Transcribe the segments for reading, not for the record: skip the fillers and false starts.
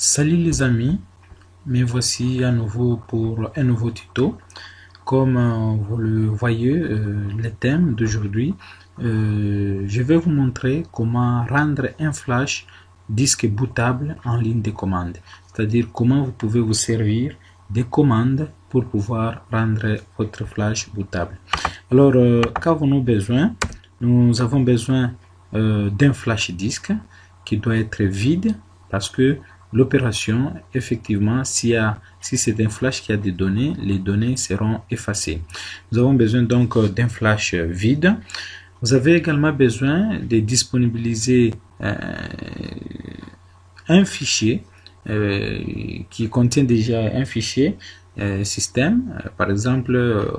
Salut les amis, me voici à nouveau pour un nouveau tuto. Comme vous le voyez, le thème d'aujourd'hui, je vais vous montrer comment rendre un flash disque bootable en ligne de commande. C'est-à-dire comment vous pouvez vous servir des commandes pour pouvoir rendre votre flash bootable. Alors, qu'avons-nous besoin? Nous avons besoin d'un flash disque qui doit être vide parce que l'opération, effectivement, si c'est un flash qui a des données, les données seront effacées. Nous avons besoin donc d'un flash vide. Vous avez également besoin de disponibiliser un fichier qui contient déjà un fichier système, par exemple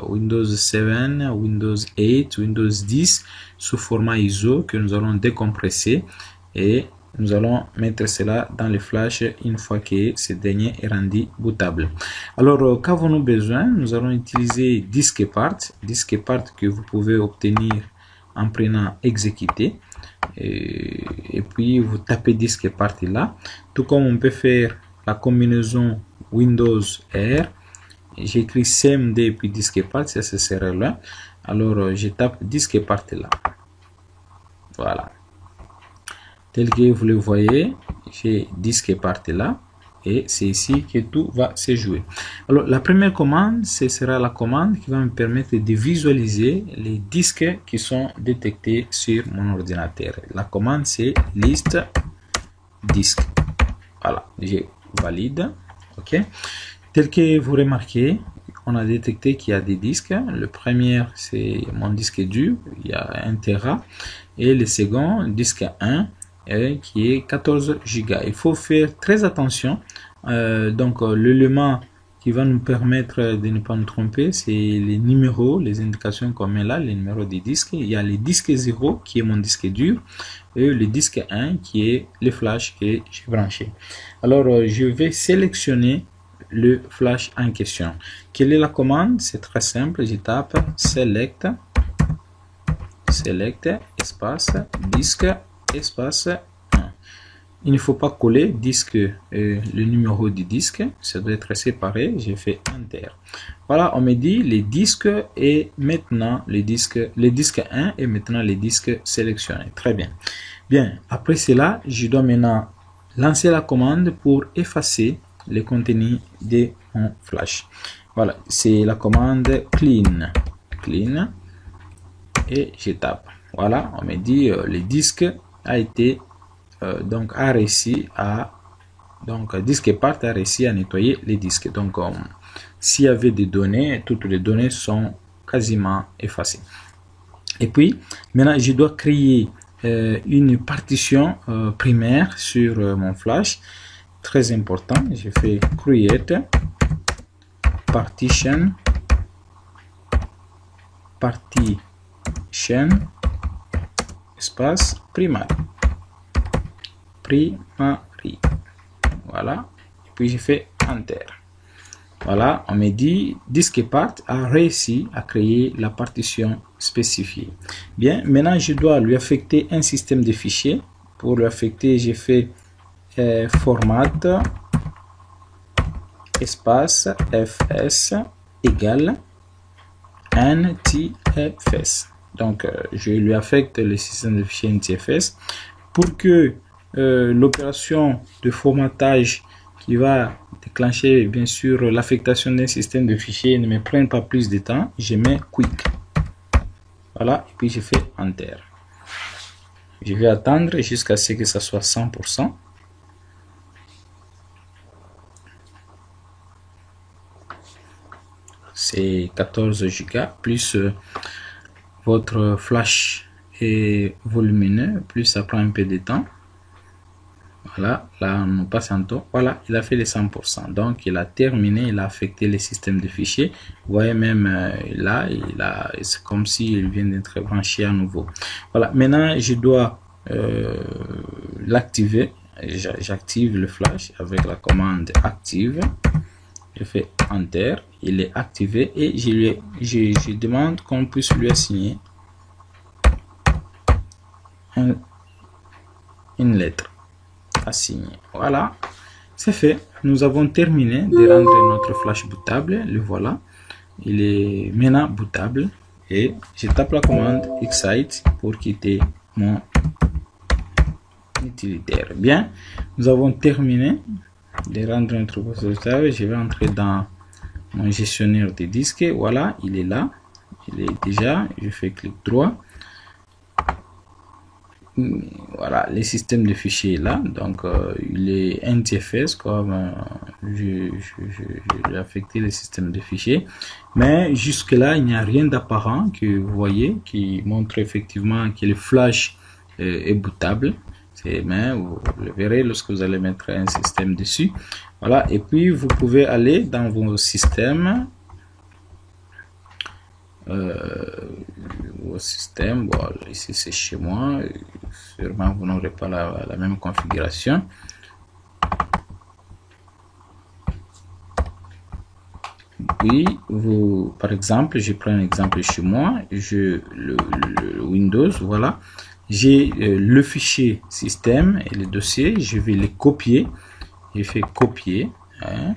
Windows 7, Windows 8, Windows 10 sous format ISO que nous allons décompresser et nous allons mettre cela dans le flash une fois que ce dernier est rendu bootable. Alors, qu'avons-nous besoin? Nous allons utiliser DiskPart que vous pouvez obtenir en prenant exécuter. Et puis, vous tapez DiskPart là. Tout comme on peut faire la combinaison Windows R. J'écris CMD et puis DiskPart, ça serait là. Alors, je tape DiskPart là. Voilà. Tel que vous le voyez, j'ai DiskPart là et c'est ici que tout va se jouer. Alors la première commande, ce sera la commande qui va me permettre de visualiser les disques qui sont détectés sur mon ordinateur. La commande c'est list disque. Voilà, j'ai valide. Ok. Tel que vous remarquez, on a détecté qu'il y a des disques. Le premier c'est mon disque dur, il y a 1 Tera et le second disque 1 qui est 14 Go. Il faut faire très attention. Donc l'élément qui va nous permettre de ne pas nous tromper, c'est les numéros, les indications qu'on met là, les numéros des disques. Il y a le disque 0 qui est mon disque dur et le disque 1 qui est le flash que j'ai branché. Alors je vais sélectionner le flash en question. Quelle est la commande? C'est très simple, je tape select espace disque espace 1. Il ne faut pas coller disque le numéro du disque, ça doit être séparé. J'ai fait enter. Voilà, on me dit les disques et maintenant le disque 1 et maintenant les disques sélectionnés. Très bien. Bien, après cela, je dois maintenant lancer la commande pour effacer le contenu de mon flash. Voilà, c'est la commande clean et je tape. Voilà, on me dit le disque a été DiskPart a réussi à nettoyer les disques. Donc s'il y avait des données, toutes les données sont quasiment effacées. Et puis maintenant je dois créer une partition primaire sur mon flash. Très important, je fais create partition espace primary. Voilà, et puis j'ai fait enter. Voilà, on me dit DiskPart a réussi à créer la partition spécifiée. Bien, maintenant je dois lui affecter un système de fichiers. Pour lui affecter, j'ai fait format espace fs égale ntfs. Donc je lui affecte le système de fichiers ntfs pour que l'opération de formatage qui va déclencher bien sûr l'affectation d'un système de fichiers ne me prenne pas plus de temps. Je mets quick. Voilà, et puis je fais enter. Je vais attendre jusqu'à ce que ça soit 100%. C'est 14 Go plus votre flash est volumineux, plus ça prend un peu de temps. Voilà, là nous passons. Voilà, il a fait les 100%. Donc il a terminé, il a affecté les systèmes de fichiers. Vous voyez même là, c'est comme s'il vient d'être branché à nouveau. Voilà, maintenant je dois l'activer. J'active le flash avec la commande active. Je fais enter, il est activé et je demande qu'on puisse lui assigner une lettre. Assigner. Voilà, C'est fait. Nous avons terminé de rendre notre flash bootable. Le voilà. Il est maintenant bootable. Et je tape la commande excite pour quitter mon utilitaire. Bien, nous avons terminé de rendre notre poste bootable. Je vais entrer dans mon gestionnaire de disques. Voilà, il est là. Il est déjà. Je fais clic droit. Voilà, le système de fichiers est là. Donc, il est NTFS comme j'ai affecté le système de fichiers. Mais jusque là, il n'y a rien d'apparent que vous voyez qui montre effectivement que le flash est bootable. Mais vous le verrez lorsque vous allez mettre un système dessus. Voilà, et puis vous pouvez aller dans vos systèmes. Au système, bon, ici c'est chez moi, sûrement vous n'aurez pas la même configuration. Puis vous, par exemple, je prends un exemple chez moi, le Windows, voilà, j'ai le fichier système et le dossier, je vais les copier, je fais copier, hein,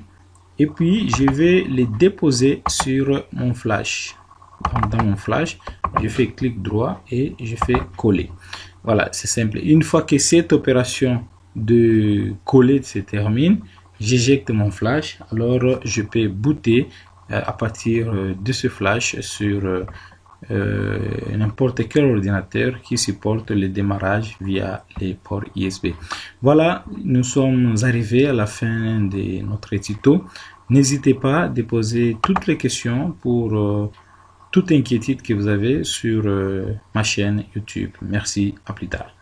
et puis je vais les déposer sur mon flash. Donc, dans mon flash, je fais clic droit et je fais coller. Voilà, c'est simple. Une fois que cette opération de coller se termine, j'éjecte mon flash. Alors, je peux booter à partir de ce flash sur n'importe quel ordinateur qui supporte le démarrage via les ports USB. Voilà, nous sommes arrivés à la fin de notre tuto. N'hésitez pas à déposer toutes les questions pour toute inquiétude que vous avez sur ma chaîne YouTube. Merci, à plus tard.